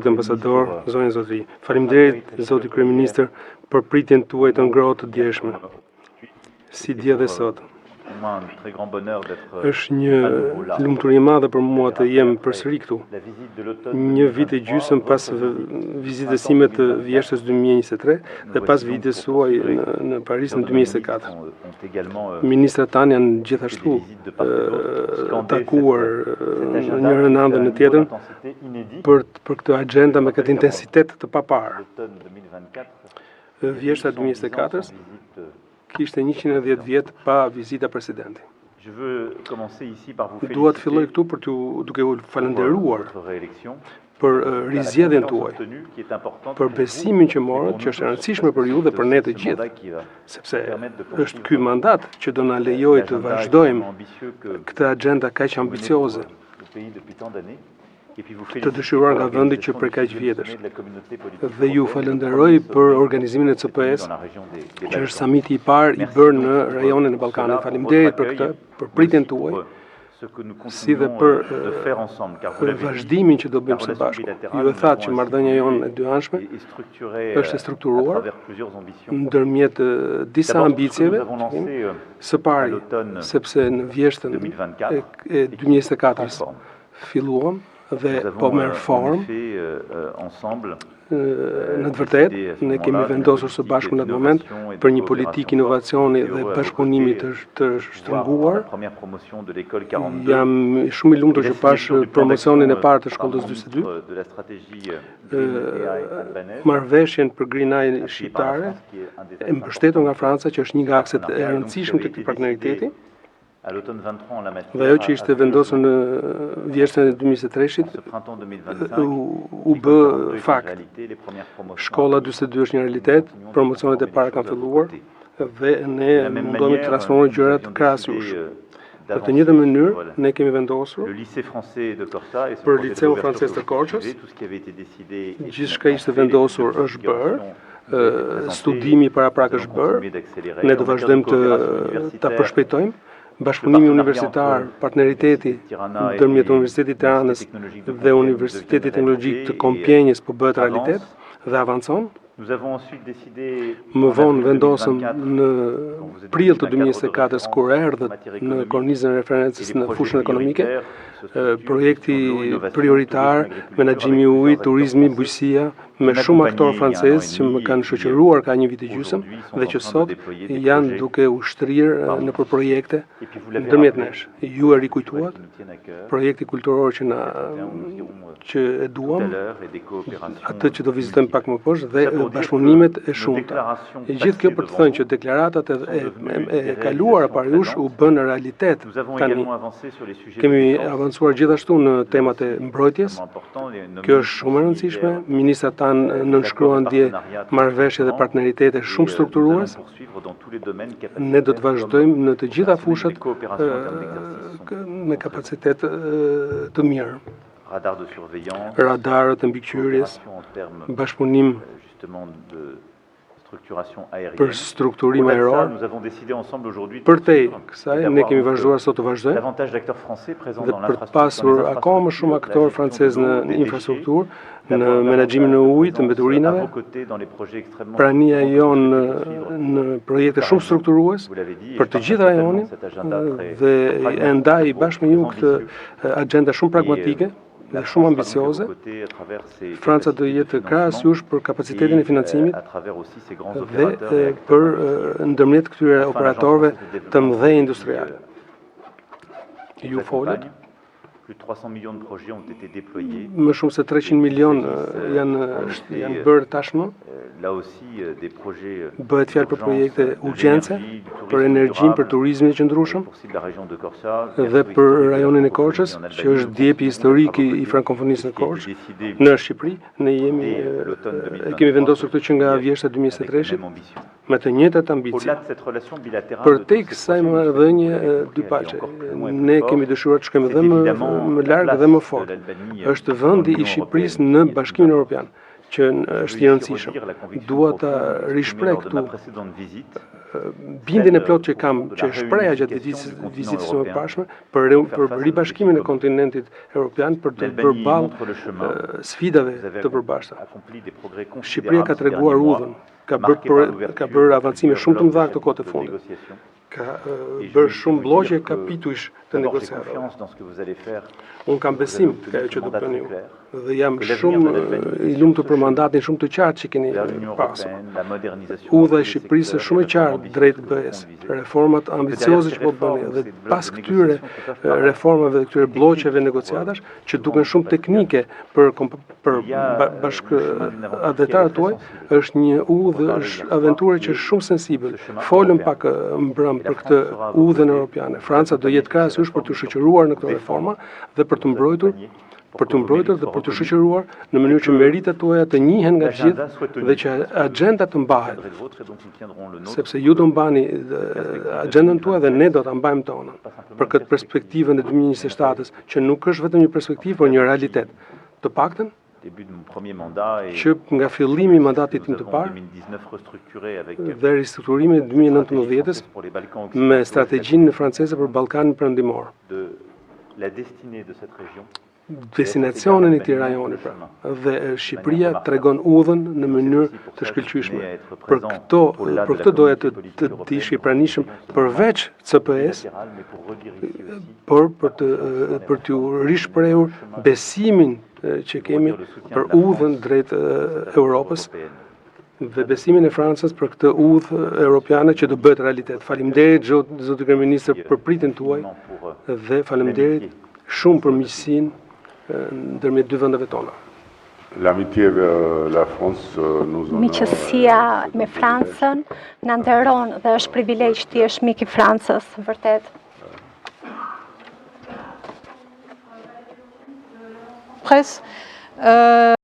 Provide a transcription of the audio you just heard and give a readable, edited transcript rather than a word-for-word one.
Ambasador, zonja zotëri. Faleminderit zoti kryeministër për pritjen tuaj të ngrohtë të djeshme. Si dia dhe sot. Është një lumturi e madhe për mua të jem përsëri këtu. Një vit e gjysmë pas vizitës sime të vjeshtës 2023 dhe pas vizitës suaj në Paris në 2024. Ministrat tanë janë gjithashtu takuar njërën anë dhe në tjetrën për këtë agenda me këtë intensitet të paparë. Vjeshta 2024 kishte 110 vjet pa vizita presidenti. Dua të filloj këtu për duke u falënderuar për rizgjedhjen tuaj, për besimin që morët, që është e rëndësishme për ju dhe për ne të gjithë, sepse është ky mandat që do na lejojë të vazhdojmë këtë agenda kaq ambicioze të dëshiruar nga vendi që për kaq vjetësh. Dhe ju falenderoj për organizimin e CPS, që është samiti i parë i bërë në rajonin e Ballkanit. Faleminderit për këtë, për pritjen tuaj, si dhe për vazhdimin që do bëjmë së bashku. Ju e thatë që marrëdhënia jonë e dyanshme është e strukturuar ndërmjet disa ambicjeve, së pari, sepse në vjeshtën e 2024 filluam dhe po merr formë në të vërtetë, ne kemi vendosur së bashku në atë moment për një politikë inovacioni dhe bashkëpunimi të shtrënguar. Jam shumë i lumtur që pash promocionin e parë të shkollës 42, marrëveshjen për Green Eye shqiptare, e mbështetur nga Franca, që është një nga akset e rëndësishëm të këtij partneriteti. Dhe ajo që ishte vendosur në vjeshtën e 2023-shit u bë fakt. Shkolla 42 është një realitet, promocionet e para kanë filluar dhe ne mundohemi të transformojmë gjërat krahasues. Në të njëjtën mënyrë, ne kemi vendosur për liceun francez të Korçës, gjithçka ishte vendosur është bërë, studimi paraprak është bërë, ne do vazhdojmë ta përshpejtojmë. Bashkëpunimi universitar, partneriteti ndërmjet Universitetit të Tiranës dhe Universitetit Teknologjik të Kompjenjës po bëhet realitet dhe avancon. Më vonë vendosëm në prill të 2024 kur erdhët në kornizën e referencës në fushën ekonomike, projekti prioritar, menaxhimi i ujit, turizmi, bujqësia, me shumë aktorë francezë që më kanë shoqëruar ka një vit e gjysmë dhe që sot janë duke u shtrirë në për projekte ndërmjet nesh. Ju e rikujtuat, projekti kulturor që e duam, atë që do vizitojmë pak më poshtë dhe bashkëpunimet e shumta. E gjithë kjo për të thënë që deklaratat e kaluara para jush u bën realitet tani. Kemi avancuar gjithashtu në temat e mbrojtjes. Kjo është shumë e rëndësishme. Ministrat tanë nënshkruan dje marrëveshje dhe partneritete shumë strukturues. Ne do të vazhdojmë në të gjitha fushat me kapacitet të mirë. Radarët e mbikëqyrjes, bashkëpunim për strukturim aeror. Përtej kësaj, ne kemi vazhduar sot të vazhdojmë dhe për të pasur akoma më shumë aktorë francezë në infrastrukturë, në menaxhimin e ujit, të mbeturinave, prania jonë në projekte shumë strukturues për të gjithë rajonin dhe e ndaj bashkë me ju këtë agenda shumë pragmatike dhe shumë ambicioze. Franca do jetë krahasues për kapacitetin e financimit dhe për ndërmjet këtyre operatorëve të mëdhenj industrial. Ju folët. Më shumë se 300 milion janë bërë tashmë. Bëhet fjalë për projekte urgjence, për energjinë, për turizmin e qëndrueshëm dhe për rajonin e Korçës, që është djepi historik i frankofonisë në Korçë, në Shqipëri. Ne kemi vendosur këtë që nga vjeshta 2023 me të njëjtat ambicie. Përtej kësaj marrëdhënie dypaqe, ne kemi dëshiruar të shkojmë edhe më larg dhe më fort. Është vendi i Shqipërisë në Bashkimin Evropian. që është i rëndësishëm. Dua ta rishpreh këtu bindjen e plot që kam, që shpreha gjatë vizitës së mëparshme për ribashkimin e kontinentit evropian për të bërë ballë sfidave të përbashkëta. Shqipëria ka treguar udhën, ka bërë avancime shumë të mëdha këto kohë të fundit. Ka bërë shumë blloqe kapituish të negociatave. Unë kam besim të ajo që do të bëni ju dhe jam shumë i lumtur për mandatin shumë të qartë që keni pasur. Udha e Shqipërisë është shumë e qartë drejt BE-s. Reformat ambicioze që po bëni dhe pas këtyre reformave dhe këtyre blloqeve negociatash që duken shumë teknike për bashkëdhetarët tuaj, është një udhë, është aventurë që është shumë sensibël. Folëm pak mbrëm për këtë udhën europiane. Franca do jetë krahasues për të shoqëruar në këto reforma dhe për të mbrojtur dhe për të shoqëruar në mënyrë që meritat tuaja të njihen nga të gjithë dhe që agjenda të mbahet. Sepse ju do mbani agjendën tuaj dhe ne do ta mbajmë tonën. Për këtë perspektivën e 2027-s, që nuk është vetëm një perspektivë, por një realitet. Të paktën që nga fillimi i mandatit tim të parë dhe ristrukturimi i 2019-s me strategjinë franceze për Ballkanin Perëndimor. Destinacionin i këtij rajoni dhe Shqipëria tregon udhën në mënyrë të shkëlqyeshme. Për këtë doja të dish i pranishëm përveç CPS, por për t'ju rishprehur besimin që kemi për udhën drejt Europës dhe besimin e Francës për këtë udhë europiane që do bëhet realitet. Faleminderit zoti kryeminist për pritjen tuaj dhe faleminderit shumë për miqësinë ndërmjet dy vendeve tona. Miqësia me Francën na nderon dhe është privilegj të jesh mik i Francës, vërtet.